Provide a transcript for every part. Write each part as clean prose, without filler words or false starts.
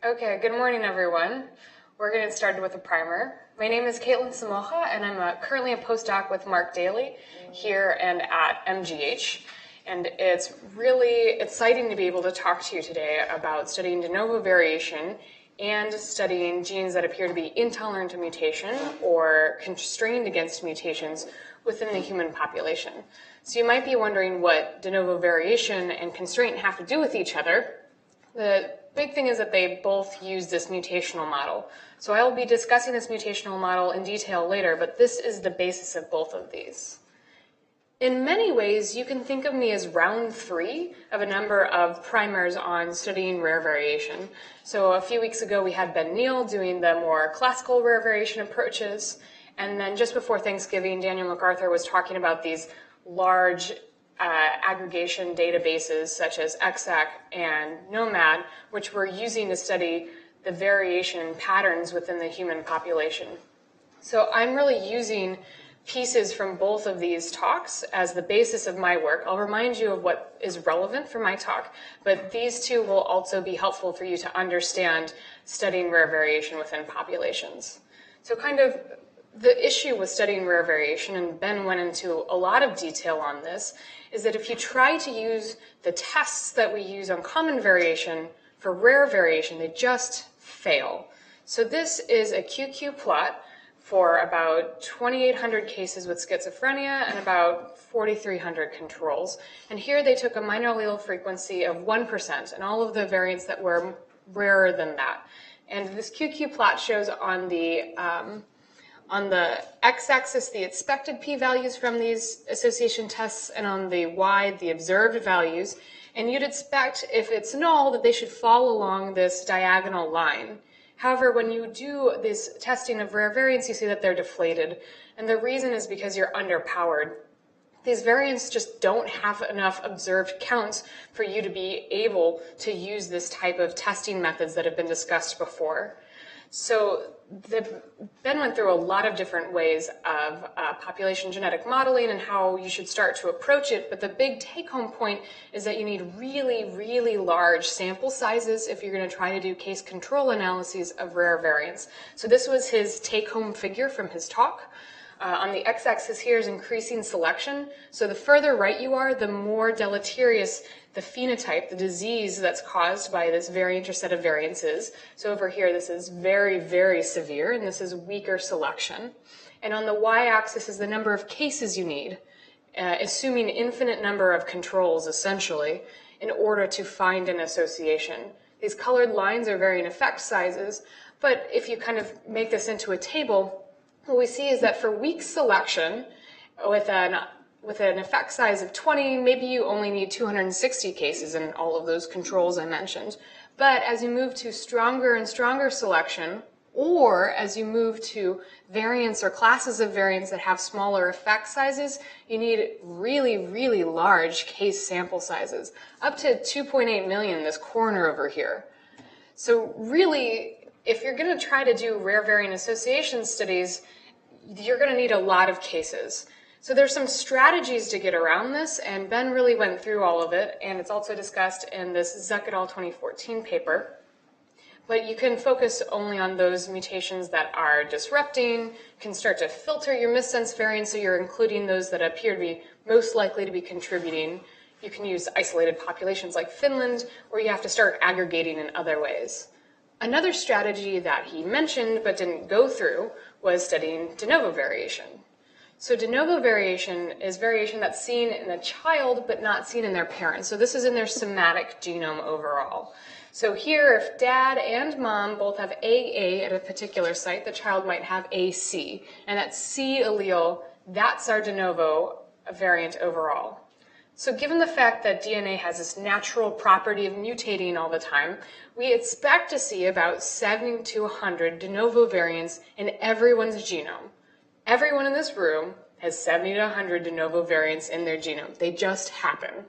Okay, good morning, everyone. We're going to get started with a primer. My name is Kaitlin Samocha, and I'm currently a postdoc with Mark Daley here and at MGH. And it's really exciting to be able to talk to you today about studying de novo variation and studying genes that appear to be intolerant to mutation or constrained against mutations within the human population. So you might be wondering what de novo variation and constraint have to do with each other. The big thing is that they both use this mutational model. So I will be discussing this mutational model in detail later, but this is the basis of both of these. In many ways, you can think of me as round 3 of a number of primers on studying rare variation. So a few weeks ago, we had Ben Neal doing the more classical rare variation approaches. And then just before Thanksgiving, Daniel MacArthur was talking about these large aggregation databases such as ExAC and nomad, which we're using to study the variation patterns within the human population. So I'm really using pieces from both of these talks as the basis of my work. I'll remind you of what is relevant for my talk, but these two will also be helpful for you to understand studying rare variation within populations. So kind of the issue with studying rare variation, and Ben went into a lot of detail on this, is that if you try to use the tests that we use on common variation for rare variation, they just fail. So this is a QQ plot for about 2,800 cases with schizophrenia and about 4,300 controls. And here they took a minor allele frequency of 1% and all of the variants that were rarer than that. And this QQ plot shows on the x-axis, the expected p-values from these association tests, and on the y, the observed values. And you'd expect, if it's null, that they should fall along this diagonal line. However, when you do this testing of rare variants, you see that they're deflated. And the reason is because you're underpowered. These variants just don't have enough observed counts for you to be able to use this type of testing methods that have been discussed before. So Ben went through a lot of different ways of population genetic modeling and how you should start to approach it, but the big take-home point is that you need really, really large sample sizes if you're going to try to do case control analyses of rare variants. So this was his take-home figure from his talk. On the x-axis here is increasing selection. So the further right you are, the more deleterious the phenotype, the disease that's caused by this variant or set of variants is. So over here, this is very, very severe, and this is weaker selection. And on the y-axis is the number of cases you need, assuming infinite number of controls, essentially, in order to find an association. These colored lines are varying effect sizes, but if you kind of make this into a table, what we see is that for weak selection, with an effect size of 20, maybe you only need 260 cases in all of those controls I mentioned. But as you move to stronger and stronger selection, or as you move to variants or classes of variants that have smaller effect sizes, you need really, really large case sample sizes, up to 2.8 million in this corner over here. So really, if you're going to try to do rare variant association studies, you're going to need a lot of cases. So there's some strategies to get around this, and Ben really went through all of it, and it's also discussed in this Zuck et al. 2014 paper. But you can focus only on those mutations that are disrupting, can start to filter your missense variants, so you're including those that appear to be most likely to be contributing. You can use isolated populations like Finland, or you have to start aggregating in other ways. Another strategy that he mentioned but didn't go through was studying de novo variation. So de novo variation is variation that's seen in a child but not seen in their parents. So this is in their somatic genome overall. So here, if dad and mom both have AA at a particular site, the child might have AC. And that C allele, that's our de novo variant overall. So given the fact that DNA has this natural property of mutating all the time, we expect to see about 70 to 100 de novo variants in everyone's genome. Everyone in this room has 70 to 100 de novo variants in their genome. They just happen.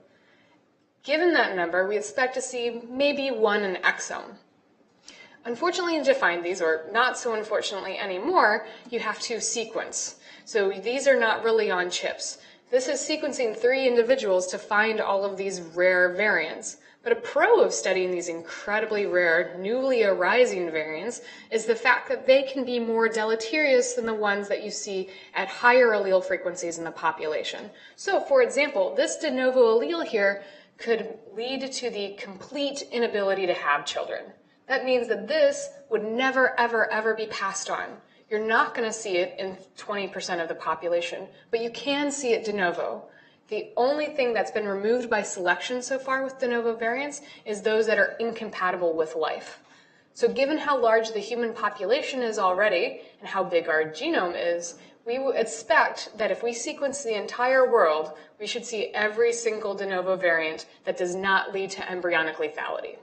Given that number, we expect to see maybe one in exome. Unfortunately, to find these, or not so unfortunately anymore, you have to sequence. So these are not really on chips. This is sequencing 3 individuals to find all of these rare variants. But a pro of studying these incredibly rare, newly arising variants is the fact that they can be more deleterious than the ones that you see at higher allele frequencies in the population. So, for example, this de novo allele here could lead to the complete inability to have children. That means that this would never, ever, ever be passed on. You're not going to see it in 20% of the population, but you can see it de novo. The only thing that's been removed by selection so far with de novo variants is those that are incompatible with life. So given how large the human population is already and how big our genome is, we would expect that if we sequence the entire world, we should see every single de novo variant that does not lead to embryonic lethality.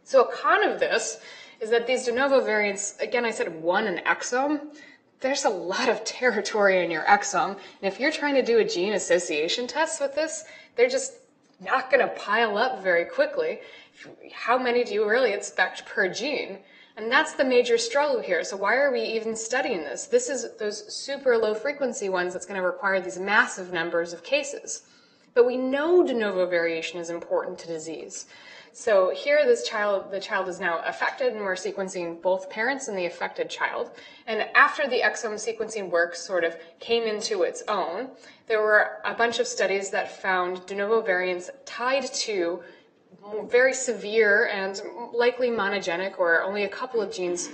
So a con of this is that these de novo variants, again, I said one an exome, there's a lot of territory in your exome. And if you're trying to do a gene association test with this, they're just not going to pile up very quickly. How many do you really expect per gene? And that's the major struggle here. So why are we even studying this? This is those super low frequency ones that's going to require these massive numbers of cases. But we know de novo variation is important to disease. So here the child is now affected, and we're sequencing both parents and the affected child. And after the exome sequencing work sort of came into its own, there were a bunch of studies that found de novo variants tied to very severe and likely monogenic, or only a couple of genes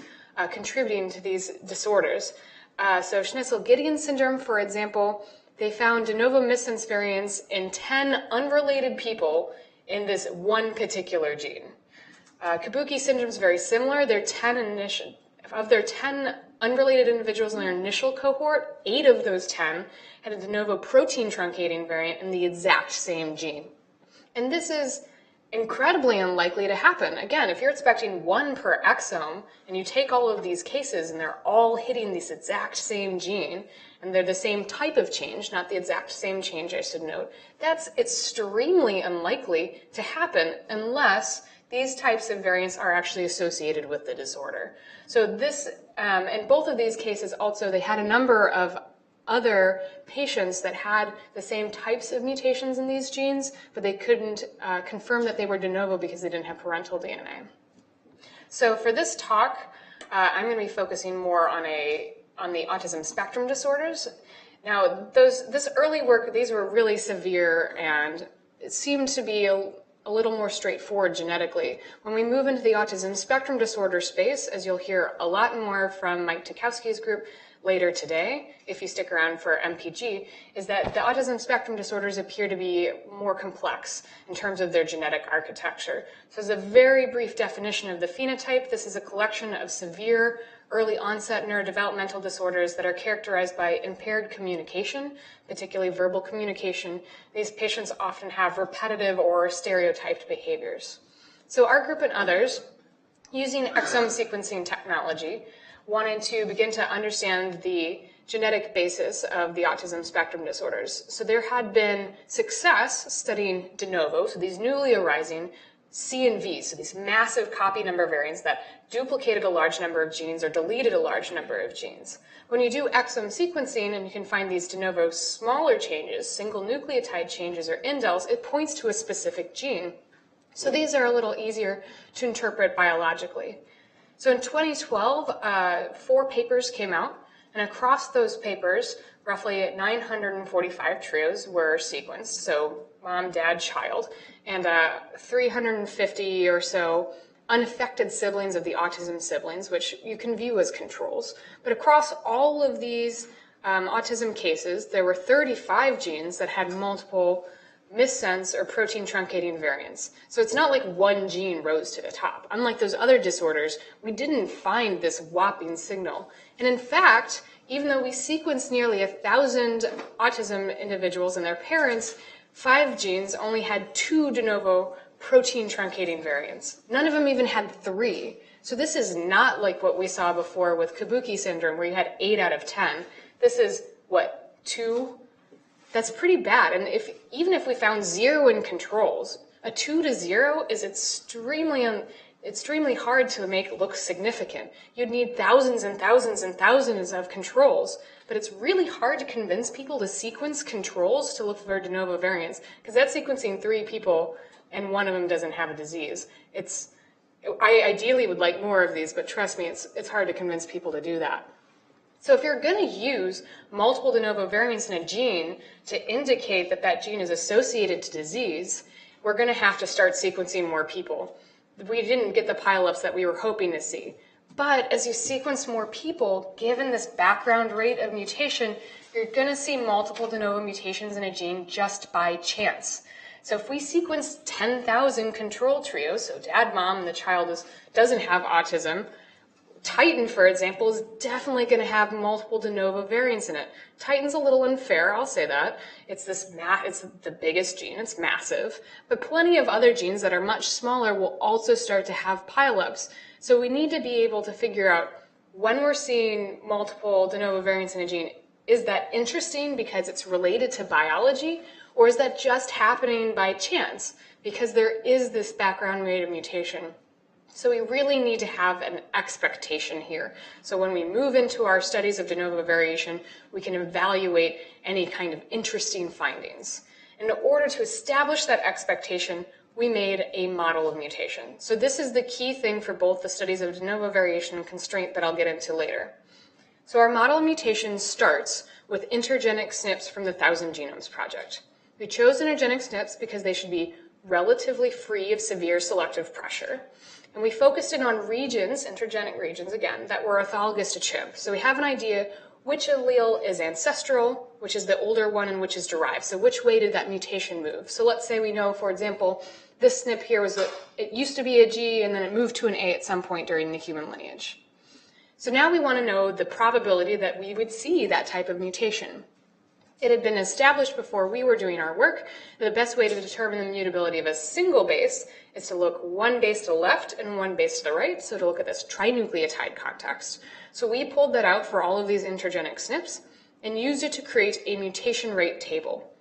contributing to these disorders. So Schnitzel-Gideon syndrome, for example, they found de novo missense variants in 10 unrelated people in this one particular gene. Kabuki syndrome is very similar. Of their 10 unrelated individuals in their initial cohort, 8 of those 10 had a de novo protein truncating variant in the exact same gene. And this is incredibly unlikely to happen. Again, if you're expecting 1 per exome, and you take all of these cases and they're all hitting this exact same gene, and they're the same type of change, not the exact same change, I should note, that's extremely unlikely to happen unless these types of variants are actually associated with the disorder. So this, in both of these cases also, they had a number of other patients that had the same types of mutations in these genes, but they couldn't confirm that they were de novo because they didn't have parental DNA. So for this talk, I'm going to be focusing more on the autism spectrum disorders. Now, this early work, these were really severe, and it seemed to be a little more straightforward genetically. When we move into the autism spectrum disorder space, as you'll hear a lot more from Mike Tukowski's group later today, if you stick around for MPG, is that the autism spectrum disorders appear to be more complex in terms of their genetic architecture. So as a very brief definition of the phenotype, this is a collection of severe early onset neurodevelopmental disorders that are characterized by impaired communication, particularly verbal communication. These patients often have repetitive or stereotyped behaviors. So our group and others, using exome sequencing technology, wanted to begin to understand the genetic basis of the autism spectrum disorders. So there had been success studying de novo, so these newly arising C and V, so these massive copy number variants that duplicated a large number of genes or deleted a large number of genes. When you do exome sequencing and you can find these de novo smaller changes, single nucleotide changes or indels, it points to a specific gene. So these are a little easier to interpret biologically. So in 2012, 4 papers came out, and across those papers, roughly 945 trios were sequenced, so mom, dad, child, and 350 or so unaffected siblings of the autism siblings, which you can view as controls. But across all of these autism cases, there were 35 genes that had multiple missense or protein truncating variants. So it's not like one gene rose to the top. Unlike those other disorders, we didn't find this whopping signal. And in fact, even though we sequenced nearly 1,000 autism individuals and their parents, 5 genes only had 2 de novo protein truncating variants. None of them even had 3. So this is not like what we saw before with Kabuki syndrome, where you had 8 out of 10. This is, what, 2? That's pretty bad. And even if we found 0 in controls, a 2 to 0 is extremely hard to make look significant. You'd need thousands and thousands and thousands of controls, but it's really hard to convince people to sequence controls to look for de novo variants, because that's sequencing 3 people and one of them doesn't have a disease. I ideally would like more of these, but trust me, it's hard to convince people to do that. So if you're going to use multiple de novo variants in a gene to indicate that that gene is associated to disease, we're going to have to start sequencing more people. We didn't get the pileups that we were hoping to see. But as you sequence more people, given this background rate of mutation, you're going to see multiple de novo mutations in a gene just by chance. So if we sequence 10,000 control trios, so dad, mom, and the child doesn't have autism, Titan, for example, is definitely going to have multiple de novo variants in it. Titan's a little unfair, I'll say that. It's the biggest gene, it's massive. But plenty of other genes that are much smaller will also start to have pileups. So we need to be able to figure out when we're seeing multiple de novo variants in a gene, is that interesting because it's related to biology, or is that just happening by chance because there is this background rate of mutation? So we really need to have an expectation here. So when we move into our studies of de novo variation, we can evaluate any kind of interesting findings. In order to establish that expectation, we made a model of mutation. So this is the key thing for both the studies of de novo variation and constraint that I'll get into later. So our model of mutation starts with intergenic SNPs from the 1,000 Genomes Project. We chose intergenic SNPs because they should be relatively free of severe selective pressure. And we focused in on regions, intergenic regions again, that were orthologous to chimp. So we have an idea which allele is ancestral, which is the older one, and which is derived. So which way did that mutation move? So let's say we know, for example, this SNP here it used to be a G and then it moved to an A at some point during the human lineage. So now we want to know the probability that we would see that type of mutation. It had been established before we were doing our work that the best way to determine the mutability of a single base is to look one base to the left and one base to the right, so to look at this trinucleotide context. So we pulled that out for all of these intergenic SNPs and used it to create a mutation rate table.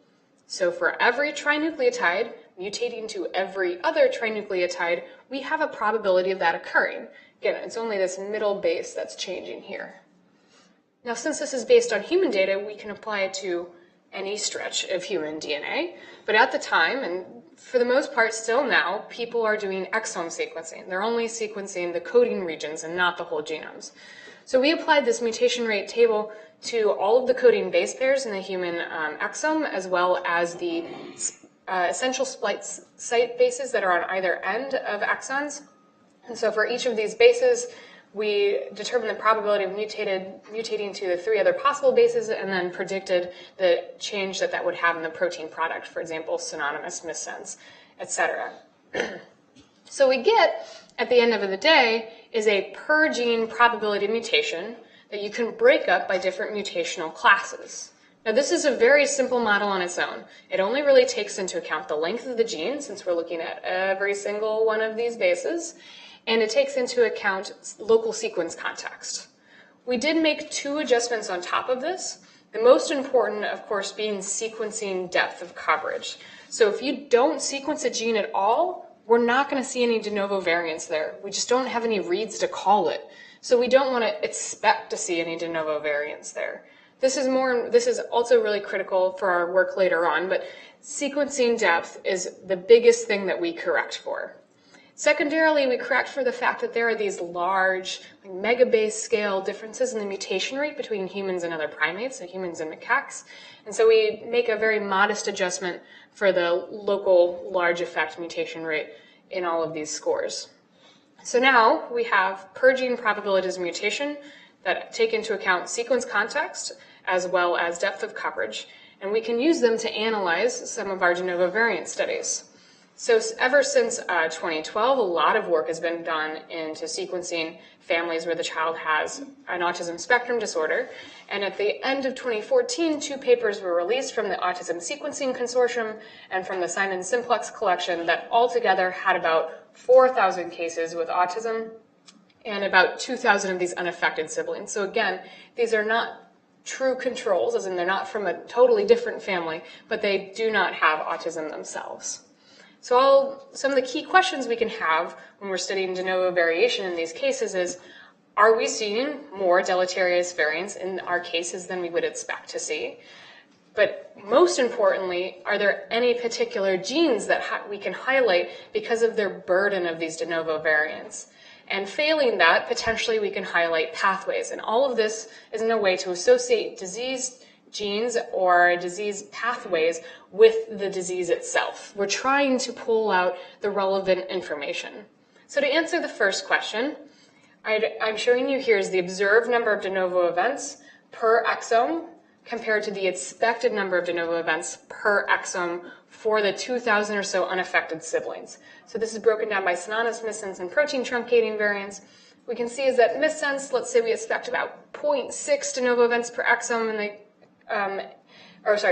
So for every trinucleotide mutating to every other trinucleotide, we have a probability of that occurring. Again, it's only this middle base that's changing here. Now, since this is based on human data, we can apply it to any stretch of human DNA. But at the time, and for the most part still now, people are doing exome sequencing. They're only sequencing the coding regions and not the whole genomes. So we applied this mutation rate table to all of the coding base pairs in the human exome, as well as the essential site bases that are on either end of exons. And so for each of these bases, we determined the probability of mutating to the 3 other possible bases and then predicted the change that would have in the protein product, for example, synonymous, missense, etc. So we get, at the end of the day, is a per gene probability of mutation that you can break up by different mutational classes. Now this is a very simple model on its own. It only really takes into account the length of the gene, since we're looking at every single one of these bases, and it takes into account local sequence context. We did make 2 adjustments on top of this. The most important, of course, being sequencing depth of coverage. So if you don't sequence a gene at all, we're not going to see any de novo variants there. We just don't have any reads to call it. So we don't want to expect to see any de novo variants there. This is also really critical for our work later on, but sequencing depth is the biggest thing that we correct for. Secondarily, we correct for the fact that there are these large, megabase scale differences in the mutation rate between humans and other primates, so humans and macaques. And so we make a very modest adjustment for the local large effect mutation rate in all of these scores. So now we have per gene probabilities of mutation that take into account sequence context as well as depth of coverage, and we can use them to analyze some of our de novo variant studies. So ever since 2012, a lot of work has been done into sequencing families where the child has an autism spectrum disorder. And at the end of 2014, 2 papers were released from the Autism Sequencing Consortium and from the Simon Simplex collection that altogether had about 4,000 cases with autism and about 2,000 of these unaffected siblings. So again, these are not true controls, as in they're not from a totally different family, but they do not have autism themselves. So some of the key questions we can have when we're studying de novo variation in these cases is, are we seeing more deleterious variants in our cases than we would expect to see? But most importantly, are there any particular genes that we can highlight because of their burden of these de novo variants? And failing that, potentially we can highlight pathways. And all of this is in a way to associate disease genes or disease pathways with the disease itself. We're trying to pull out the relevant information. So to answer the first question, I'm showing you here is the observed number of de novo events per exome compared to the expected number of de novo events per exome for the 2,000 or so unaffected siblings. So this is broken down by synonymous, missense, and protein truncating variants. We can see is that missense, let's say we expect about 0.6 de novo events per exome, and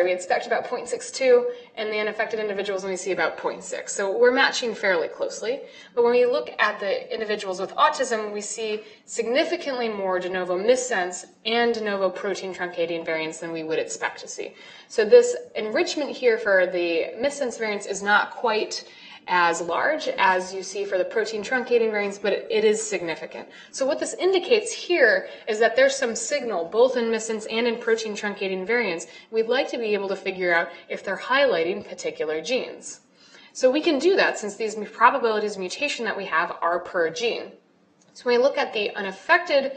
we expect about 0.62, and the unaffected individuals we see about 0.6. So we're matching fairly closely. But when we look at the individuals with autism, we see significantly more de novo missense and de novo protein truncating variants than we would expect to see. So this enrichment here for the missense variants is not quite as large as you see for the protein truncating variants, but it is significant. So what this indicates here is that there's some signal both in missense and in protein truncating variants. We'd like to be able to figure out if they're highlighting particular genes. So we can do that since these probabilities of mutation that we have are per gene. So when we look at the unaffected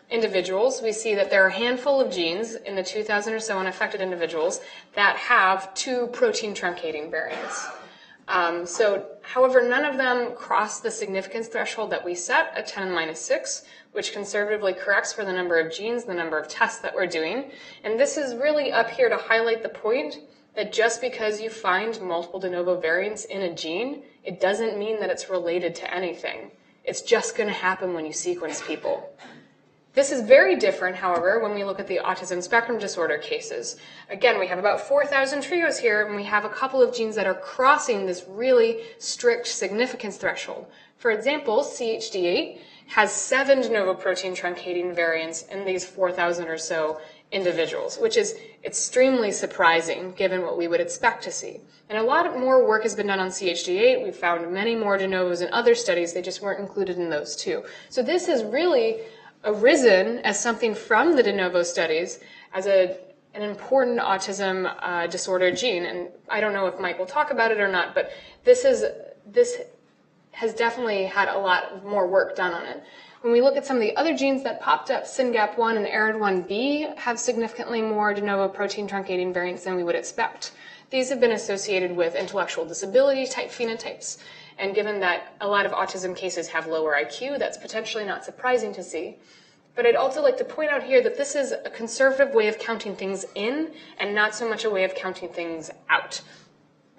individuals, we see that there are a handful of genes in the 2,000 or so unaffected individuals that have 2 protein truncating variants. However, none of them cross the significance threshold that we set at 10 to the minus 6, which conservatively corrects for the number of genes, the number of tests that we're doing. And this is really up here to highlight the point that just because you find multiple de novo variants in a gene, it doesn't mean that it's related to anything. It's just going to happen when you sequence people. This is very different, however, when we look at the autism spectrum disorder cases. Again, we have about 4,000 trios here, and we have a couple of genes that are crossing this really strict significance threshold. For example, CHD8 has 7 de novo protein truncating variants in these 4,000 or so individuals, which is extremely surprising given what we would expect to see. And a lot more work has been done on CHD8. We've found many more de novos in other studies. They just weren't included in those too. So this has really arisen as something from the de novo studies as an important autism disorder gene. And I don't know if Mike will talk about it or not, but this has definitely had a lot more work done on it. When we look at some of the other genes that popped up, SYNGAP1 and ARID1B have significantly more de novo protein truncating variants than we would expect. These have been associated with intellectual disability type phenotypes. And given that a lot of autism cases have lower IQ, that's potentially not surprising to see. But I'd also like to point out here that this is a conservative way of counting things in and not so much a way of counting things out.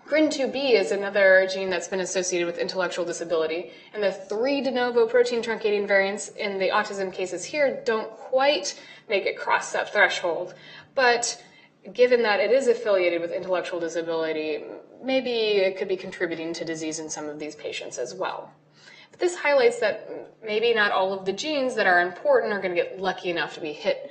GRIN2B is another gene that's been associated with intellectual disability, and the 3 de novo protein truncating variants in the autism cases here don't quite make it cross that threshold. But given that it is affiliated with intellectual disability, maybe it could be contributing to disease in some of these patients as well. But this highlights that maybe not all of the genes that are important are going to get lucky enough to be hit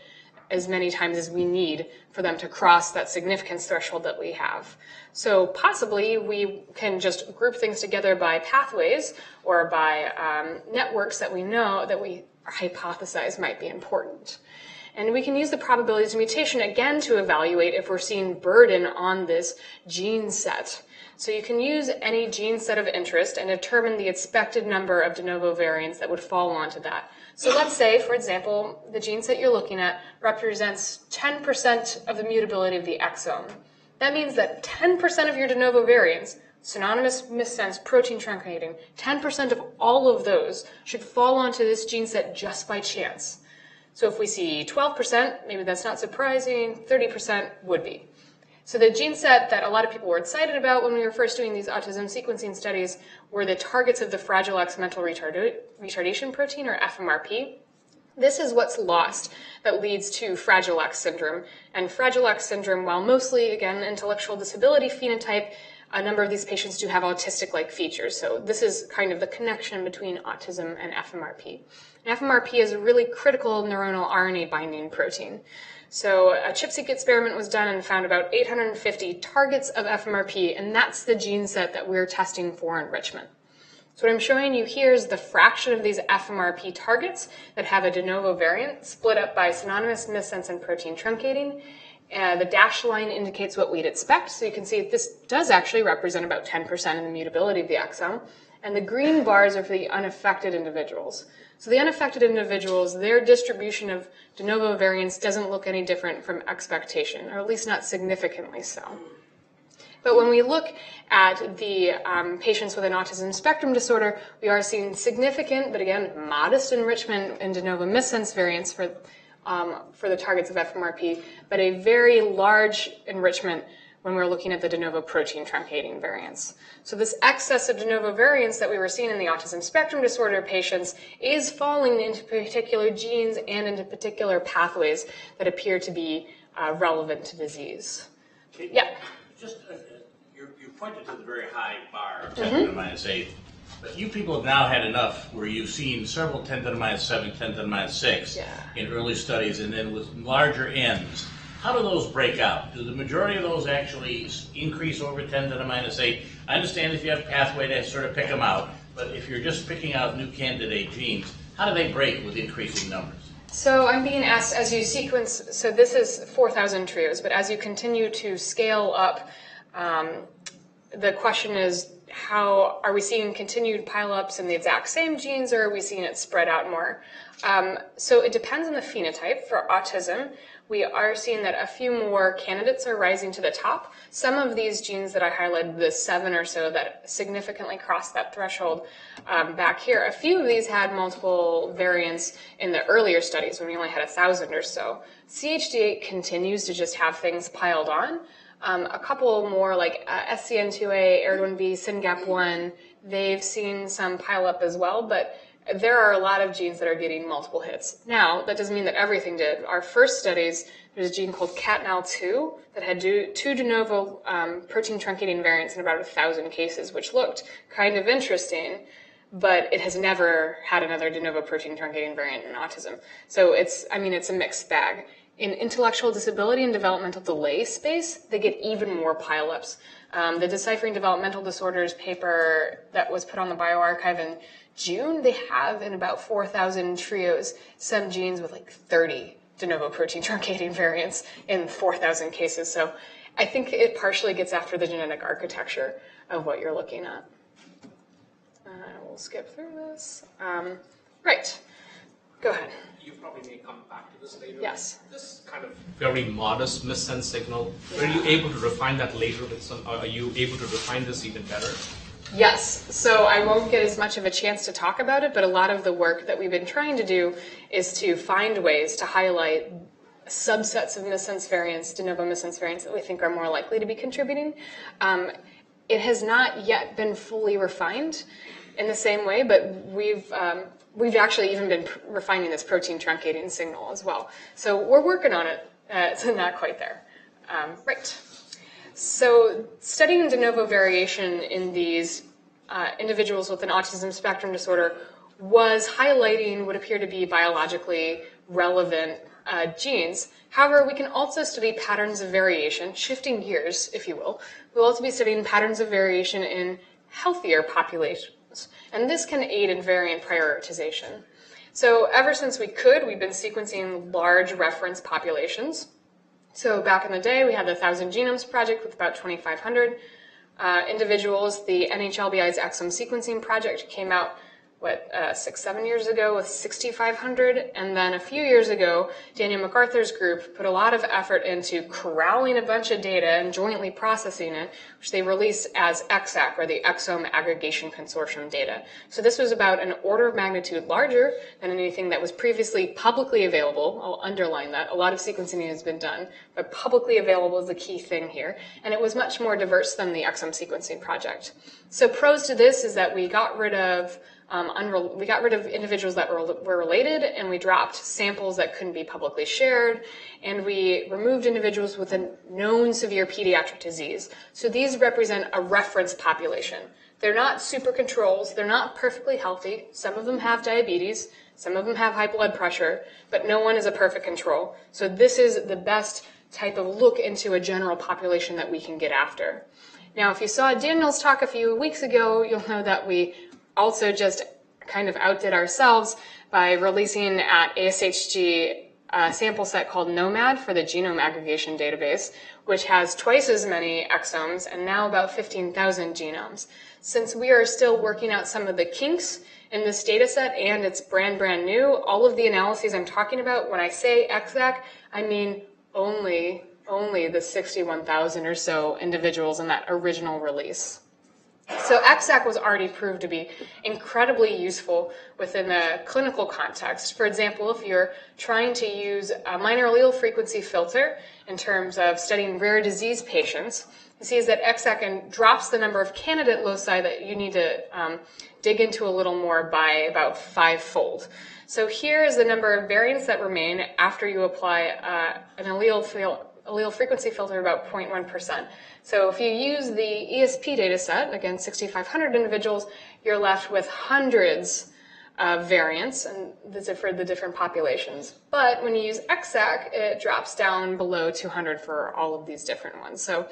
as many times as we need for them to cross that significance threshold that we have. So possibly we can just group things together by pathways or by networks that we know that we hypothesize might be important. And we can use the probabilities of mutation again to evaluate if we're seeing burden on this gene set. So you can use any gene set of interest and determine the expected number of de novo variants that would fall onto that. So let's say, for example, the gene set you're looking at represents 10% of the mutability of the exome. That means that 10% of your de novo variants, synonymous, missense, protein truncating, 10% of all of those should fall onto this gene set just by chance. So if we see 12%, maybe that's not surprising, 30% would be. So the gene set that a lot of people were excited about when we were first doing these autism sequencing studies were the targets of the Fragile X mental retardation protein, or FMRP. This is what's lost that leads to Fragile X syndrome. And Fragile X syndrome, while mostly, again, intellectual disability phenotype, a number of these patients do have autistic-like features. So this is kind of the connection between autism and FMRP. And FMRP is a really critical neuronal RNA binding protein. So a ChIP-seq experiment was done and found about 850 targets of FMRP, and that's the gene set that we're testing for enrichment. So what I'm showing you here is the fraction of these FMRP targets that have a de novo variant split up by synonymous, missense, and protein truncating. The dashed line indicates what we'd expect. So you can see this does actually represent about 10% of the mutability of the exome. And the green bars are for the unaffected individuals. So the unaffected individuals, their distribution of de novo variants doesn't look any different from expectation, or at least not significantly so. But when we look at the patients with an autism spectrum disorder, we are seeing significant, but again, modest enrichment in de novo missense variants for the targets of FMRP, but a very large enrichment when we're looking at the de novo protein truncating variants. So this excess of de novo variants that we were seeing in the autism spectrum disorder patients is falling into particular genes and into particular pathways that appear to be relevant to disease. Okay. Yeah. Just, you pointed to the very high bar of 10 to the minus 8, but you people have now had enough where you've seen several 10 to the minus 7, 10 to the minus 6 in early studies, and then with larger n's. How do those break out? Do the majority of those actually increase over 10 to the minus 8? I understand if you have a pathway to sort of pick them out, but if you're just picking out new candidate genes, how do they break with increasing numbers? So I'm being asked, as you sequence, so this is 4,000 trios, but as you continue to scale up, the question is, how are we seeing continued pileups in the exact same genes, or are we seeing it spread out more? So it depends on the phenotype. For autism, we are seeing that a few more candidates are rising to the top. Some of these genes that I highlighted, the 7 or so that significantly crossed that threshold back here, a few of these had multiple variants in the earlier studies when we only had 1,000 or so. CHD8 continues to just have things piled on. A couple more like SCN2A, ARID1B, SYNGAP1, they've seen some pile up as well, but there are a lot of genes that are getting multiple hits. Now, that doesn't mean that everything did. Our first studies, there's a gene called CATNAL2 that had two de novo protein truncating variants in about 1,000 cases, which looked kind of interesting, but it has never had another de novo protein truncating variant in autism. So it's a mixed bag. In intellectual disability and developmental delay space, they get even more pileups. The Deciphering Developmental Disorders paper that was put on the bioRxiv in June, they have in about 4,000 trios some genes with like 30 de novo protein truncating variants in 4,000 cases. So I think it partially gets after the genetic architecture of what you're looking at. We'll skip through this. Right. Go ahead. You probably may come back to this later. Yes. This kind of very modest missense signal, are you able to refine that later with some, are you able to refine this even better? Yes, so I won't get as much of a chance to talk about it, but a lot of the work that we've been trying to do is to find ways to highlight subsets of missense variants, de novo missense variants that we think are more likely to be contributing. It has not yet been fully refined in the same way, but we've actually even been refining this protein truncating signal as well. So we're working on it. It's not quite there. Right. So studying de novo variation in these individuals with an autism spectrum disorder was highlighting what appear to be biologically relevant genes. However, we can also study patterns of variation, shifting gears, if you will. We'll also be studying patterns of variation in healthier populations, and this can aid in variant prioritization. So ever since we've been sequencing large reference populations. So back in the day, we had the 1,000 Genomes Project with about 2,500 individuals. The NHLBI's exome sequencing project came out, 6-7 years ago with 6,500. And then a few years ago, Daniel MacArthur's group put a lot of effort into corralling a bunch of data and jointly processing it, which they released as ExAC, or the Exome Aggregation Consortium data. So this was about an order of magnitude larger than anything that was previously publicly available. I'll underline that. A lot of sequencing has been done, but publicly available is the key thing here. And it was much more diverse than the exome sequencing project. So pros to this is that we got rid of individuals that were related, and we dropped samples that couldn't be publicly shared, and we removed individuals with a known severe pediatric disease. So these represent a reference population. They're not super controls. They're not perfectly healthy. Some of them have diabetes. Some of them have high blood pressure, but no one is a perfect control. So this is the best type of look into a general population that we can get after. Now, if you saw Daniel's talk a few weeks ago, you'll know that we also just kind of outdid ourselves by releasing at ASHG a sample set called NOMAD for the Genome Aggregation Database, which has twice as many exomes and now about 15,000 genomes. Since we are still working out some of the kinks in this data set and it's brand new, all of the analyses I'm talking about, when I say ExAC, I mean only the 61,000 or so individuals in that original release. So ExAC was already proved to be incredibly useful within the clinical context. For example, if you're trying to use a minor allele frequency filter in terms of studying rare disease patients, you see is that ExAC drops the number of candidate loci that you need to dig into a little more by about 5-fold. So here is the number of variants that remain after you apply an allele frequency filter about 0.1%. So if you use the ESP data set, again, 6,500 individuals, you're left with hundreds of variants, and these are for the different populations. But when you use ExAC, it drops down below 200 for all of these different ones. So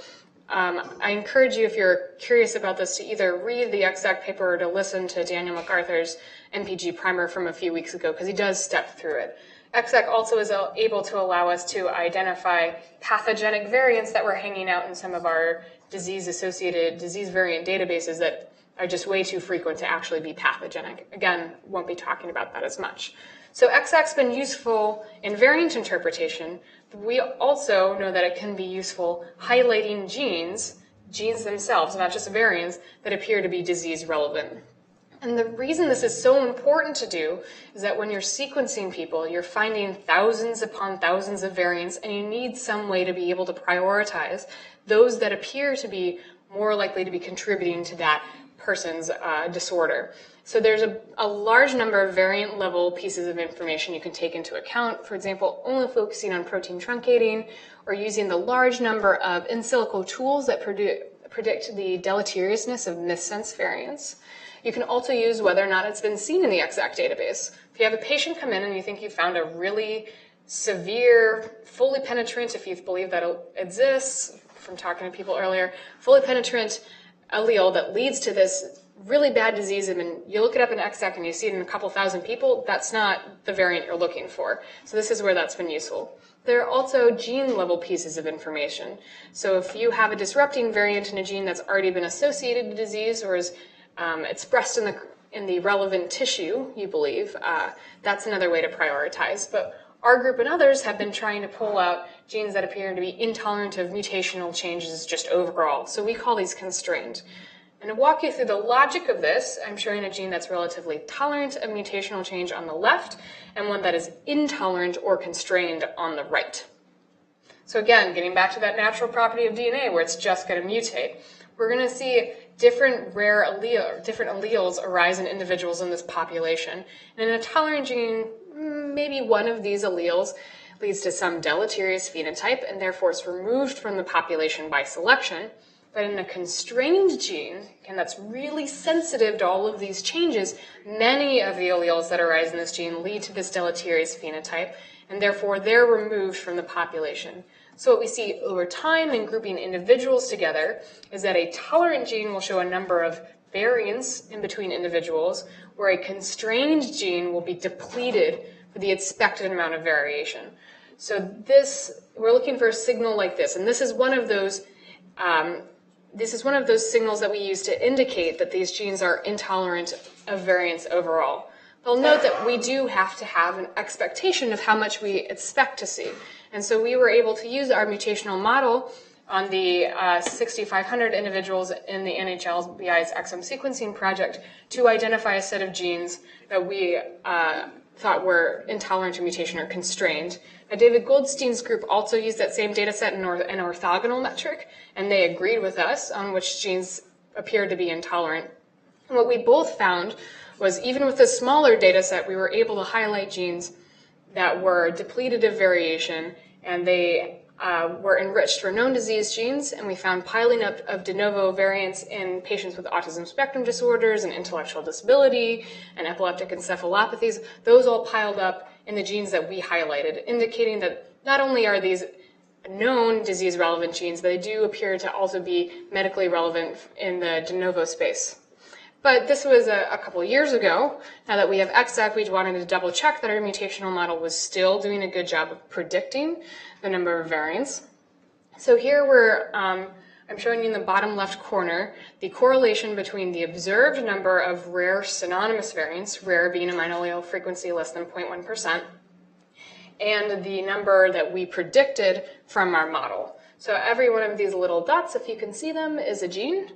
I encourage you, if you're curious about this, to either read the ExAC paper or to listen to Daniel MacArthur's MPG Primer from a few weeks ago, because he does step through it. ExAC also is able to allow us to identify pathogenic variants that were hanging out in some of our disease-associated disease variant databases that are just way too frequent to actually be pathogenic. Again, won't be talking about that as much. So ExAC's been useful in variant interpretation, but we also know that it can be useful highlighting genes themselves, not just variants, that appear to be disease relevant. And the reason this is so important to do is that when you're sequencing people, you're finding thousands upon thousands of variants, and you need some way to be able to prioritize those that appear to be more likely to be contributing to that person's disorder. So there's a large number of variant level pieces of information you can take into account. For example, only focusing on protein truncating or using the large number of in silico tools that predict the deleteriousness of missense variants. You can also use whether or not it's been seen in the ExAC database. If you have a patient come in and you think you found a really severe, fully penetrant, if you believe that it exists, from talking to people earlier, fully penetrant allele that leads to this really bad disease, and you look it up in ExAC and you see it in a couple thousand people, that's not the variant you're looking for. So this is where that's been useful. There are also gene-level pieces of information. So if you have a disrupting variant in a gene that's already been associated to disease or is expressed in the relevant tissue, you believe, that's another way to prioritize. But our group and others have been trying to pull out genes that appear to be intolerant of mutational changes just overall. So we call these constrained. And to walk you through the logic of this, I'm showing a gene that's relatively tolerant of mutational change on the left and one that is intolerant or constrained on the right. So again, getting back to that natural property of DNA where it's just going to mutate, we're going to see different alleles arise in individuals in this population. And in a tolerant gene, maybe one of these alleles leads to some deleterious phenotype and therefore is removed from the population by selection. But in a constrained gene, and that's really sensitive to all of these changes, many of the alleles that arise in this gene lead to this deleterious phenotype, and therefore they're removed from the population. So what we see over time in grouping individuals together is that a tolerant gene will show a number of variants in between individuals, where a constrained gene will be depleted for the expected amount of variation. So we're looking for a signal like this, and this is one of those signals that we use to indicate that these genes are intolerant of variants overall. They'll note that we do have to have an expectation of how much we expect to see. And so we were able to use our mutational model on the 6,500 individuals in the NHLBI's exome sequencing project to identify a set of genes that we thought were intolerant to mutation or constrained. Now, David Goldstein's group also used that same data set in an orthogonal metric, and they agreed with us on which genes appeared to be intolerant. And what we both found was even with a smaller data set, we were able to highlight genes that were depleted of variation, and they were enriched for known disease genes, and we found piling up of de novo variants in patients with autism spectrum disorders and intellectual disability and epileptic encephalopathies. Those all piled up in the genes that we highlighted, indicating that not only are these known disease-relevant genes, but they do appear to also be medically relevant in the de novo space. But this was a couple years ago. Now that we have ExAC, we wanted to double check that our mutational model was still doing a good job of predicting the number of variants. So here I'm showing you in the bottom left corner the correlation between the observed number of rare synonymous variants, rare being a monoallele frequency less than 0.1%, and the number that we predicted from our model. So every one of these little dots, if you can see them, is a gene,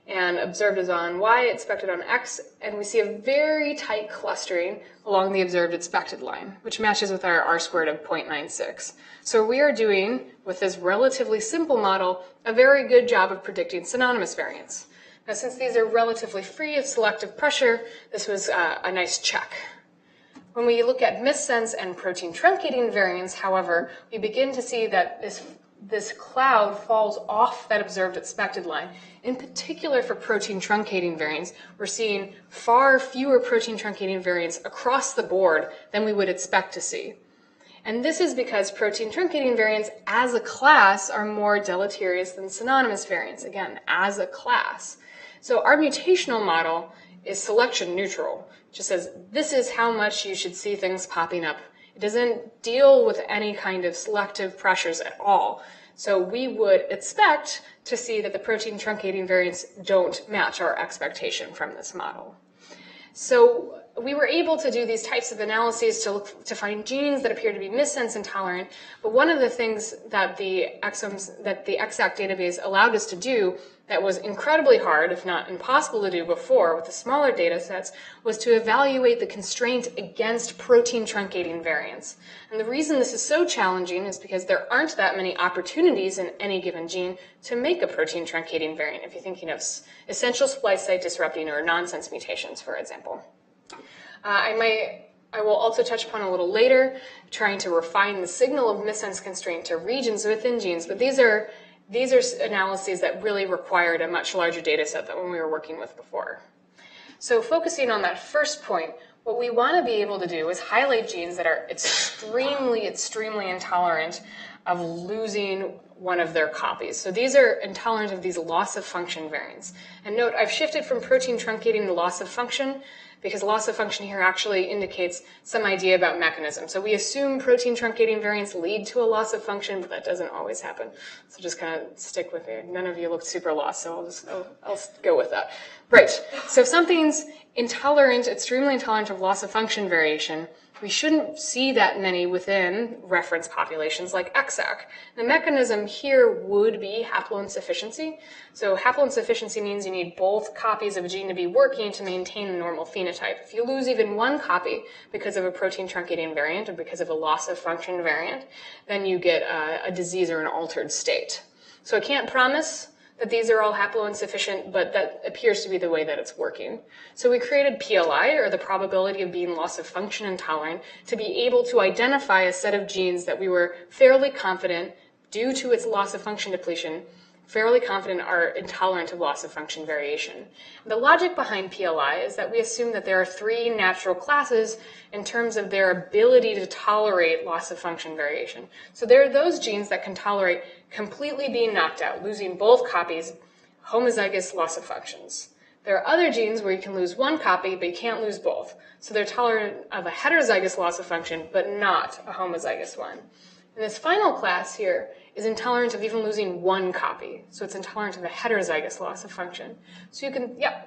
and observed is on Y, expected on X, and we see a very tight clustering along the observed expected line, which matches with our R-squared of 0.96. So we are doing, with this relatively simple model, a very good job of predicting synonymous variants. Now, since these are relatively free of selective pressure, this was a nice check. When we look at missense and protein truncating variants, however, we begin to see that this cloud falls off that observed expected line. In particular for protein truncating variants, we're seeing far fewer protein truncating variants across the board than we would expect to see. And this is because protein truncating variants as a class are more deleterious than synonymous variants, again, as a class. So our mutational model is selection neutral. It just says this is how much you should see things popping up. It doesn't deal with any kind of selective pressures at all. So we would expect to see that the protein truncating variants don't match our expectation from this model. So we were able to do these types of analyses to find genes that appear to be missense intolerant, but one of the things that the ExAC database allowed us to do that was incredibly hard, if not impossible to do before with the smaller data sets, was to evaluate the constraint against protein truncating variants. And the reason this is so challenging is because there aren't that many opportunities in any given gene to make a protein truncating variant, if you're thinking of essential splice site disrupting or nonsense mutations, for example. I will also touch upon a little later, trying to refine the signal of missense constraint to regions within genes, but these are analyses that really required a much larger data set than when we were working with before. So focusing on that first point, what we want to be able to do is highlight genes that are extremely, extremely intolerant of losing one of their copies. So these are intolerant of these loss of function variants. And note, I've shifted from protein truncating to loss of function because loss of function here actually indicates some idea about mechanism. So we assume protein truncating variants lead to a loss of function, but that doesn't always happen. So just kind of stick with it. None of you looked super lost, so I'll go with that. Right, so if something's intolerant, extremely intolerant of loss of function variation, we shouldn't see that many within reference populations like ExAC. The mechanism here would be haploinsufficiency. So haploinsufficiency means you need both copies of a gene to be working to maintain a normal phenotype. If you lose even one copy because of a protein truncating variant or because of a loss of function variant, then you get a disease or an altered state. So I can't promise that these are all haploinsufficient, but that appears to be the way that it's working. So we created PLI, or the probability of being loss of function intolerant, to be able to identify a set of genes that we were fairly confident, due to its loss of function depletion, fairly confident are intolerant of loss of function variation. The logic behind PLI is that we assume that there are three natural classes in terms of their ability to tolerate loss of function variation. So there are those genes that can tolerate completely being knocked out, losing both copies, homozygous loss of functions. There are other genes where you can lose one copy, but you can't lose both. So they're tolerant of a heterozygous loss of function, but not a homozygous one. And this final class here is intolerant of even losing one copy. So it's intolerant of a heterozygous loss of function. So you can, yeah.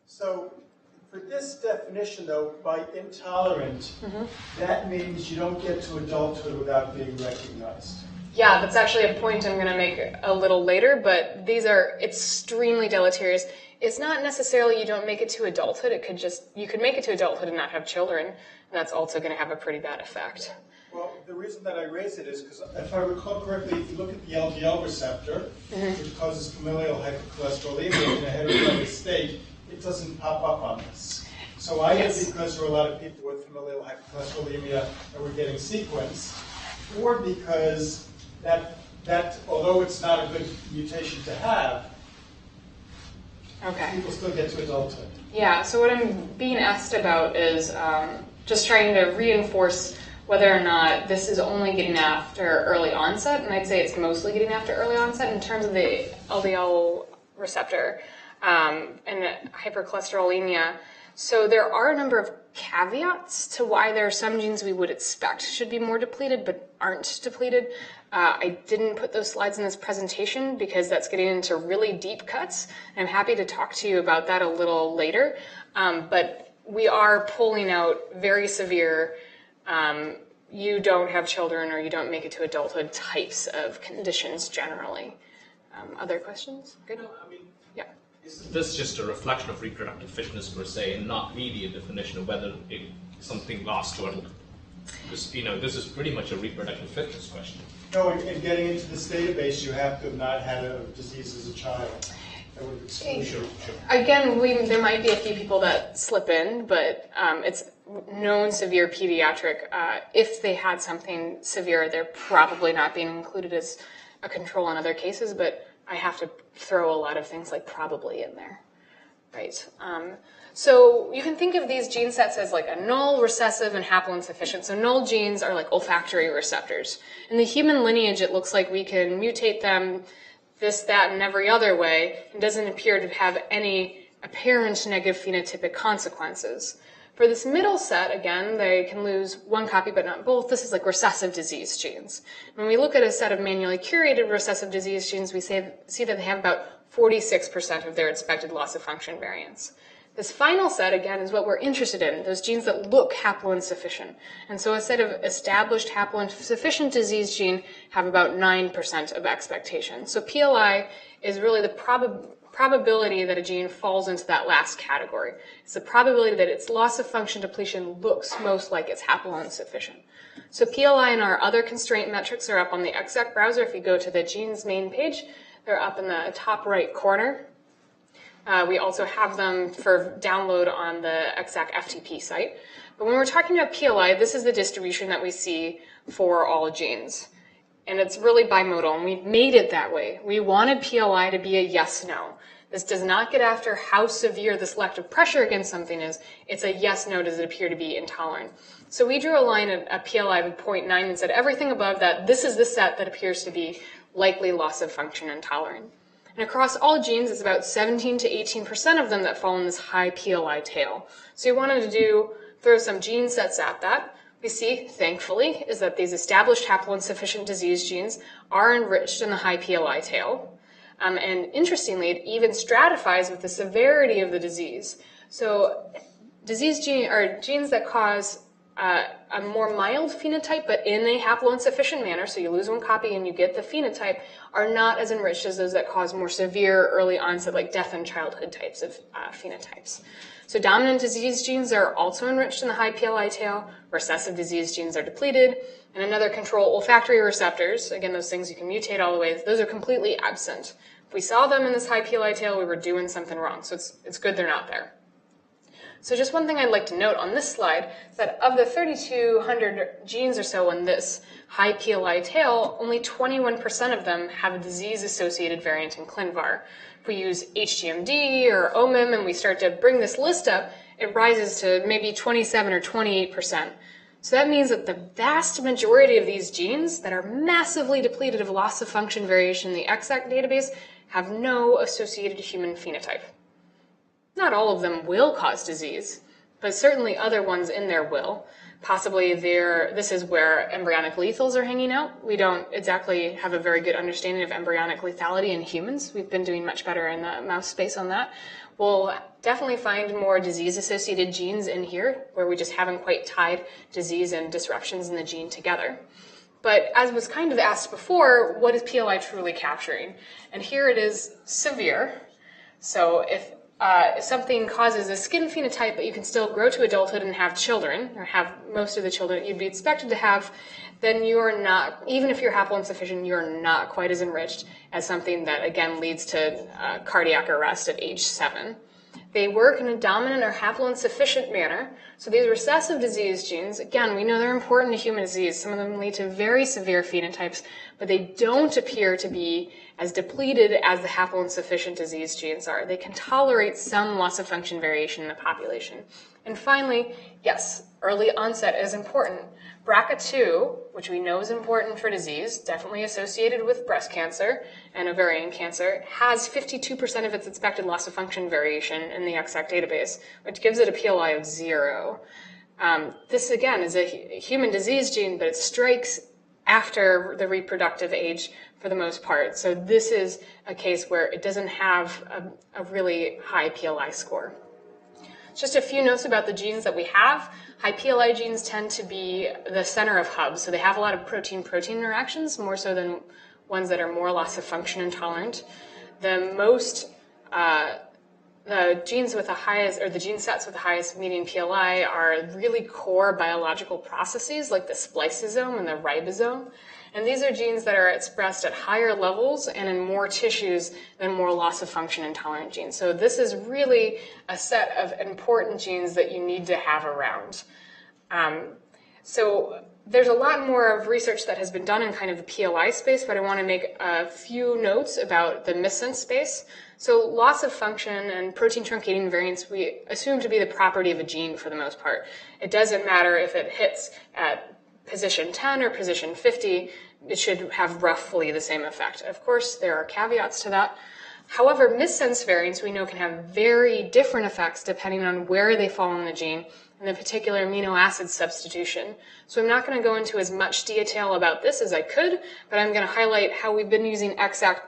So for this definition, though, by intolerant, that means you don't get to adulthood without being recognized. Yeah, that's actually a point I'm going to make a little later, but these are extremely deleterious. It's not necessarily you don't make it to adulthood. It could just, you could make it to adulthood and not have children, and that's also going to have a pretty bad effect. Well, the reason that I raise it is because if I recall correctly, if you look at the LDL receptor, which causes familial hypercholesterolemia in a heterozygous state, it doesn't pop up on this. So either because there are a lot of people with familial hypercholesterolemia that were getting sequenced, or because that although it's not a good mutation to have, people still get to adulthood. Yeah, so what I'm being asked about is just trying to reinforce whether or not this is only getting after early onset, and I'd say it's mostly getting after early onset in terms of the LDL receptor. and hypercholesterolemia. So there are a number of caveats to why there are some genes we would expect should be more depleted but aren't depleted. I didn't put those slides in this presentation because that's getting into really deep cuts. I'm happy to talk to you about that a little later. But we are pulling out very severe, you don't have children or you don't make it to adulthood types of conditions generally. Other questions? Good? No, I mean, yeah. Is this just a reflection of reproductive fitness per se, and not really a definition of whether something lasts or not? Because, this is pretty much a reproductive fitness question. No, in getting into this database, you have to have not had a disease as a child. That would exclude. Sure. Again, there might be a few people that slip in, but it's known severe pediatric. If they had something severe, they're probably not being included as a control in other cases, but I have to throw a lot of things like probably in there, right? So you can think of these gene sets as like a null, recessive, and haploinsufficient. So null genes are like olfactory receptors. In the human lineage, it looks like we can mutate them this, that, and every other way. It doesn't appear to have any apparent negative phenotypic consequences. For this middle set, again, they can lose one copy but not both. This is like recessive disease genes. When we look at a set of manually curated recessive disease genes, we see that they have about 46% of their expected loss of function variance. This final set, again, is what we're interested in, those genes that look haploinsufficient. And so a set of established haploinsufficient disease gene have about 9% of expectation. So PLI is really the probability that a gene falls into that last category. It's the probability that its loss of function depletion looks most like it's haploinsufficient. So PLI and our other constraint metrics are up on the ExAC browser. If you go to the genes main page, they're up in the top right corner. We also have them for download on the ExAC FTP site. But when we're talking about PLI, this is the distribution that we see for all genes. And it's really bimodal, and we've made it that way. We wanted PLI to be a yes-no. This does not get after how severe the selective pressure against something is. It's a yes-no, does it appear to be intolerant. So we drew a line at PLI of 0.9 and said everything above that, this is the set that appears to be likely loss of function intolerant. And across all genes, it's about 17 to 18% of them that fall in this high PLI tail. So we wanted to throw some gene sets at that. We see, thankfully, is that these established haploinsufficient disease genes are enriched in the high PLI tail. And interestingly, it even stratifies with the severity of the disease. So disease genes that cause a more mild phenotype, but in a haploinsufficient manner, so you lose one copy and you get the phenotype, are not as enriched as those that cause more severe early onset, like death in childhood types of phenotypes. So dominant disease genes are also enriched in the high PLI tail, recessive disease genes are depleted, and another control, olfactory receptors, again, those things you can mutate all the way, those are completely absent. If we saw them in this high PLI tail, we were doing something wrong, so it's good they're not there. So just one thing I'd like to note on this slide is that of the 3,200 genes or so in this high PLI tail, only 21% of them have a disease-associated variant in ClinVar. If we use HGMD or OMIM and we start to bring this list up, it rises to maybe 27 or 28%. So that means that the vast majority of these genes that are massively depleted of loss of function variation in the ExAC database have no associated human phenotype. Not all of them will cause disease, but certainly other ones in there will. Possibly this is where embryonic lethals are hanging out. We don't exactly have a very good understanding of embryonic lethality in humans. We've been doing much better in the mouse space on that. We'll definitely find more disease-associated genes in here where we just haven't quite tied disease and disruptions in the gene together. But as was kind of asked before, what is PLI truly capturing? And here it is severe. So if something causes a skin phenotype, but you can still grow to adulthood and have children, or have most of the children you'd be expected to have, then you're not, even if you're haploinsufficient, you're not quite as enriched as something that, again, leads to cardiac arrest at age 7. They work in a dominant or haploinsufficient manner. So these recessive disease genes, again, we know they're important to human disease. Some of them lead to very severe phenotypes, but they don't appear to be as depleted as the haploinsufficient disease genes are. They can tolerate some loss of function variation in the population. And finally, yes, early onset is important. BRCA2, which we know is important for disease, definitely associated with breast cancer and ovarian cancer, has 52% of its expected loss of function variation in the ExAC database, which gives it a PLI of 0. This, again, is a human disease gene, but it strikes after the reproductive age for the most part. So this is a case where it doesn't have a really high PLI score. Just a few notes about the genes that we have. High PLI genes tend to be the center of hubs, so they have a lot of protein-protein interactions, more so than ones that are more loss of function intolerant. The genes with the highest, or the gene sets with the highest median PLI are really core biological processes like the spliceosome and the ribosome. And these are genes that are expressed at higher levels and in more tissues than more loss of function intolerant genes. So this is really a set of important genes that you need to have around. So there's a lot more of research that has been done in kind of the PLI space, but I want to make a few notes about the missense space. So loss of function and protein truncating variants we assume to be the property of a gene for the most part. It doesn't matter if it hits at position 10 or position 50, it should have roughly the same effect. Of course, there are caveats to that. However, missense variants we know can have very different effects depending on where they fall in the gene and the particular amino acid substitution. So I'm not going to go into as much detail about this as I could, but I'm going to highlight how we've been using ExAC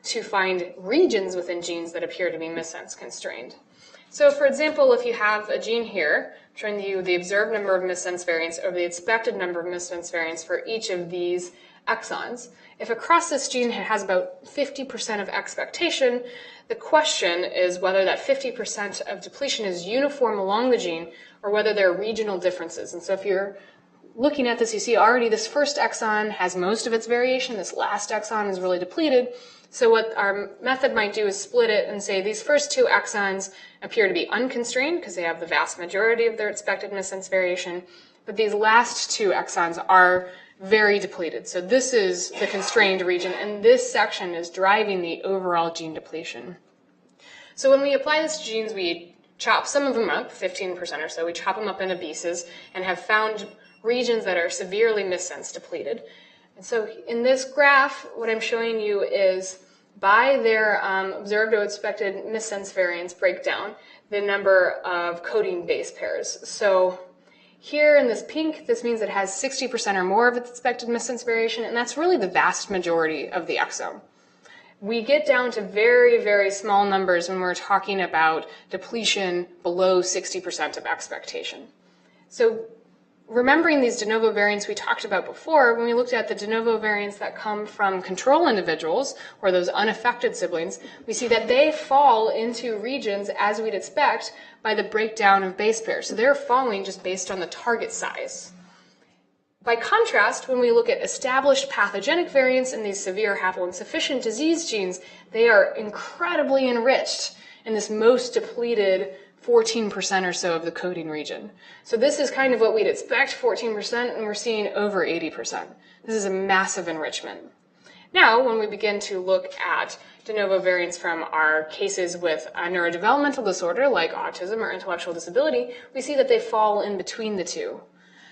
to find regions within genes that appear to be missense constrained. So for example, if you have a gene here showing you the observed number of missense variants over the expected number of missense variants for each of these exons, if across this gene it has about 50% of expectation, the question is whether that 50% of depletion is uniform along the gene or whether there are regional differences. And so if you're looking at this, you see already this first exon has most of its variation, this last exon is really depleted. So what our method might do is split it and say these first two exons appear to be unconstrained because they have the vast majority of their expected missense variation, but these last two exons are very depleted. So this is the constrained region, and this section is driving the overall gene depletion. So when we apply this to genes, we chop some of them up, 15% or so, we chop them up into pieces and have found regions that are severely missense depleted. And so in this graph, what I'm showing you is by their observed or expected missense variance breakdown, the number of coding base pairs. So here in this pink, this means it has 60% or more of its expected missense variation, and that's really the vast majority of the exome. We get down to very, very small numbers when we're talking about depletion below 60% of expectation. So remembering these de novo variants we talked about before, when we looked at the de novo variants that come from control individuals, or those unaffected siblings, we see that they fall into regions as we'd expect by the breakdown of base pairs. So they're falling just based on the target size. By contrast, when we look at established pathogenic variants in these severe haploinsufficient disease genes, they are incredibly enriched in this most depleted 14% or so of the coding region. So this is kind of what we'd expect, 14%, and we're seeing over 80%. This is a massive enrichment. Now, when we begin to look at de novo variants from our cases with a neurodevelopmental disorder like autism or intellectual disability, we see that they fall in between the two.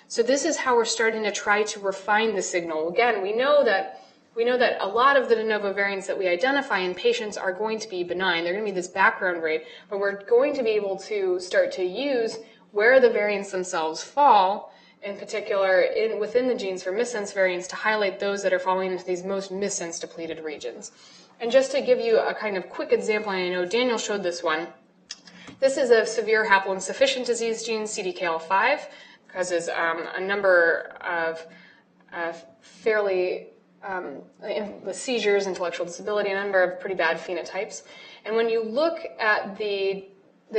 So this is how we're starting to try to refine the signal. Again, we know that a lot of the de novo variants that we identify in patients are going to be benign. They're going to be this background rate, but we're going to be able to start to use where the variants themselves fall, in particular within the genes for missense variants, to highlight those that are falling into these most missense depleted regions. And just to give you a kind of quick example, and I know Daniel showed this one, this is a severe haploinsufficient disease gene, CDKL5, causes a number of fairly with seizures, intellectual disability, a number of pretty bad phenotypes. And when you look at the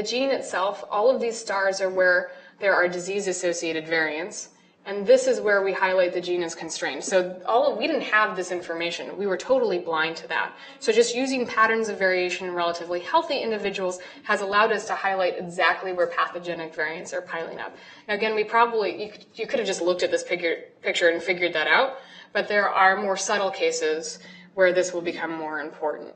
gene itself, all of these stars are where there are disease-associated variants, and this is where we highlight the gene as constrained. So we didn't have this information. We were totally blind to that. So just using patterns of variation in relatively healthy individuals has allowed us to highlight exactly where pathogenic variants are piling up. Now again, you could have just looked at this picture and figured that out, but there are more subtle cases where this will become more important.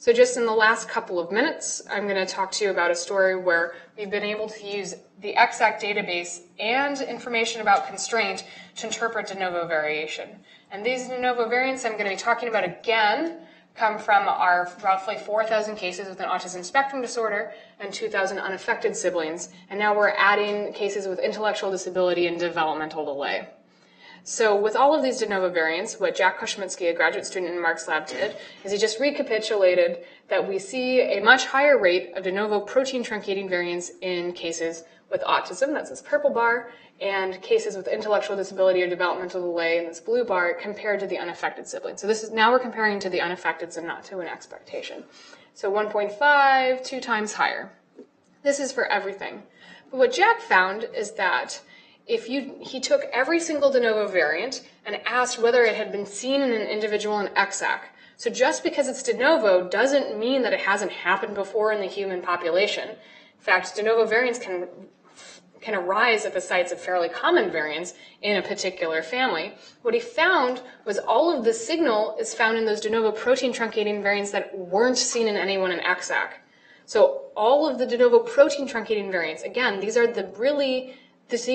So just in the last couple of minutes, I'm going to talk to you about a story where we've been able to use the ExAC database and information about constraint to interpret de novo variation. And these de novo variants I'm going to be talking about again come from our roughly 4,000 cases with an autism spectrum disorder and 2,000 unaffected siblings. And now we're adding cases with intellectual disability and developmental delay. So with all of these de novo variants, what Jack Koshminsky, a graduate student in Mark's lab, did is he just recapitulated that we see a much higher rate of de novo protein truncating variants in cases with autism, that's this purple bar, and cases with intellectual disability or developmental delay in this blue bar compared to the unaffected siblings. So this is now we're comparing to the unaffecteds and not to an expectation. So 1.5, 2 times higher. This is for everything. But what Jack found is that he took every single de novo variant and asked whether it had been seen in an individual in ExAC. So just because it's de novo doesn't mean that it hasn't happened before in the human population. In fact, de novo variants can arise at the sites of fairly common variants in a particular family. What he found was all of the signal is found in those de novo protein truncating variants that weren't seen in anyone in ExAC. So all of the de novo protein truncating variants, again, these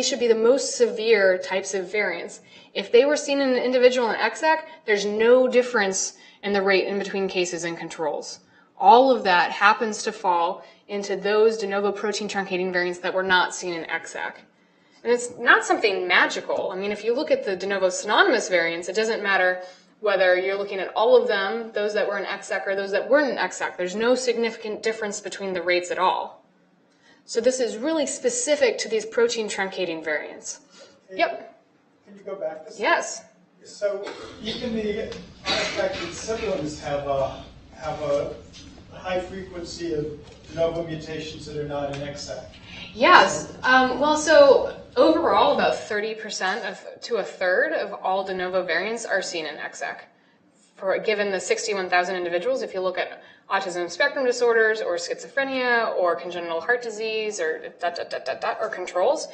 should be the most severe types of variants. If they were seen in an individual in ExAC, there's no difference in the rate in between cases and controls. All of that happens to fall into those de novo protein truncating variants that were not seen in ExAC. And it's not something magical. I mean, if you look at the de novo synonymous variants, it doesn't matter whether you're looking at all of them, those that were in ExAC or those that weren't in ExAC. There's no significant difference between the rates at all. So this is really specific to these protein truncating variants. Yep. Can you go back to Yes. So even the unaffected siblings have a high frequency of de novo mutations that are not in ExAC. Yes. Well, so overall, about 30% to a third of all de novo variants are seen in ExAC. Given the 61,000 individuals, if you look at autism spectrum disorders or schizophrenia or congenital heart disease or or controls,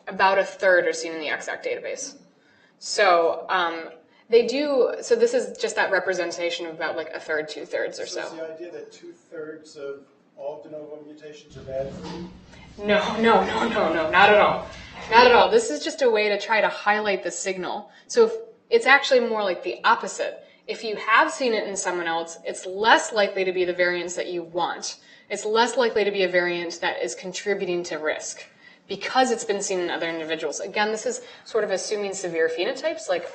about a third are seen in the ExAC database. So so this is just that representation of about like a third, 2/3 or so. So is the idea that 2/3 of all de novo mutations are bad for you? No, not at all. Not at all. This is just a way to try to highlight the signal. So it's actually more like the opposite. If you have seen it in someone else, it's less likely to be the variants that you want. It's less likely to be a variant that is contributing to risk because it's been seen in other individuals. Again, this is sort of assuming severe phenotypes like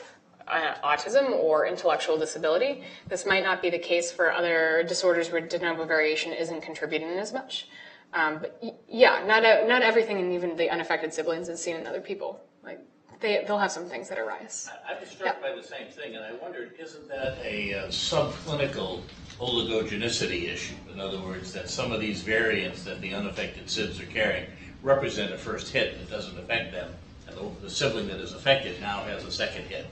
autism or intellectual disability. This might not be the case for other disorders where de novo variation isn't contributing as much. But yeah, not everything in even the unaffected siblings is seen in other people. Like they'll have some things that arise. I was struck by the same thing, and I wondered, isn't that a subclinical oligogenicity issue? In other words, that some of these variants that the unaffected SIBs are carrying represent a first hit that doesn't affect them, and the sibling that is affected now has a second hit.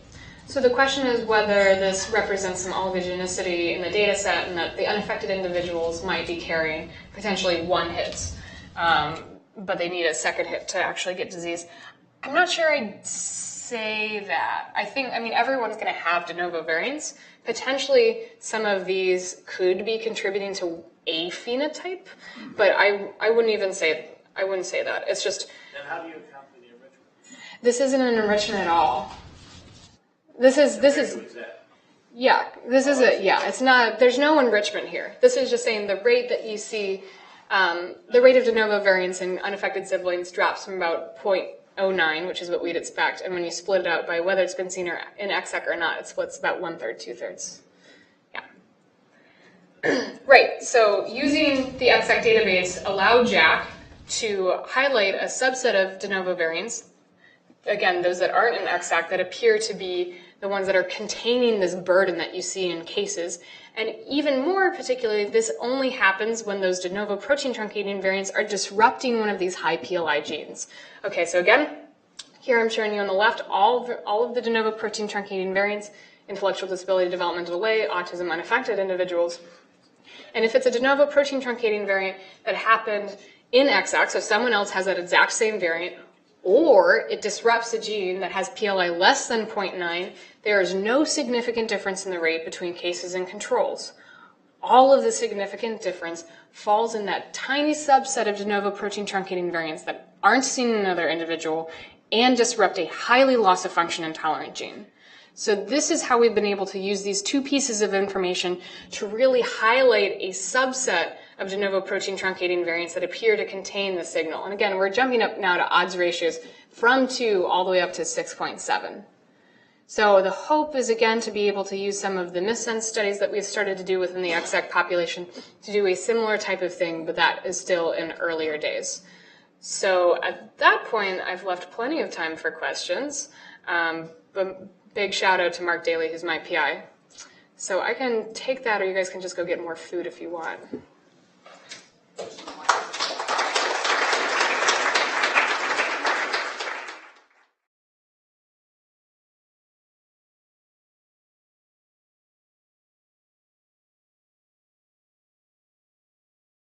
So the question is whether this represents some oligogenicity in the data set and that the unaffected individuals might be carrying potentially 1 hit, but they need a second hit to actually get disease. I'm not sure I'd say that. I mean, everyone's going to have de novo variants. Potentially, some of these could be contributing to a phenotype, but I wouldn't even say, I wouldn't say that. It's just... Then how do you account for the enrichment? This isn't an enrichment at all. This is it's not, there's no enrichment here. This is just saying the rate that you see, the rate of de novo variants in unaffected siblings drops from about 0.09, which is what we'd expect, and when you split it out by whether it's been seen in ExAC or not, it splits about 1/3, 2/3. Yeah. Right, so using the ExAC database allowed Jack to highlight a subset of de novo variants, again, those that aren't in ExAC that appear to be the ones that are containing this burden that you see in cases. And even more particularly, this only happens when those de novo protein truncating variants are disrupting one of these high PLI genes. Okay, so again, here I'm showing you on the left all of the de novo protein truncating variants, intellectual disability, developmental delay, autism, unaffected individuals. And if it's a de novo protein truncating variant that happened in ExAC, so someone else has that exact same variant, or it disrupts a gene that has PLI less than 0.9, there is no significant difference in the rate between cases and controls. all of the significant difference falls in that tiny subset of de novo protein truncating variants that aren't seen in another individual and disrupt a highly loss-of-function intolerant gene. So this is how we've been able to use these two pieces of information to really highlight a subset of de novo protein truncating variants that appear to contain the signal. And again, we're jumping up now to odds ratios from 2 all the way up to 6.7. So the hope is, again, to be able to use some of the missense studies that we've started to do within the ExAC population to do a similar type of thing, but that is still in earlier days. So at that point, I've left plenty of time for questions. But big shout out to Mark Daley, who's my PI. So I can take that, or you guys can just go get more food if you want.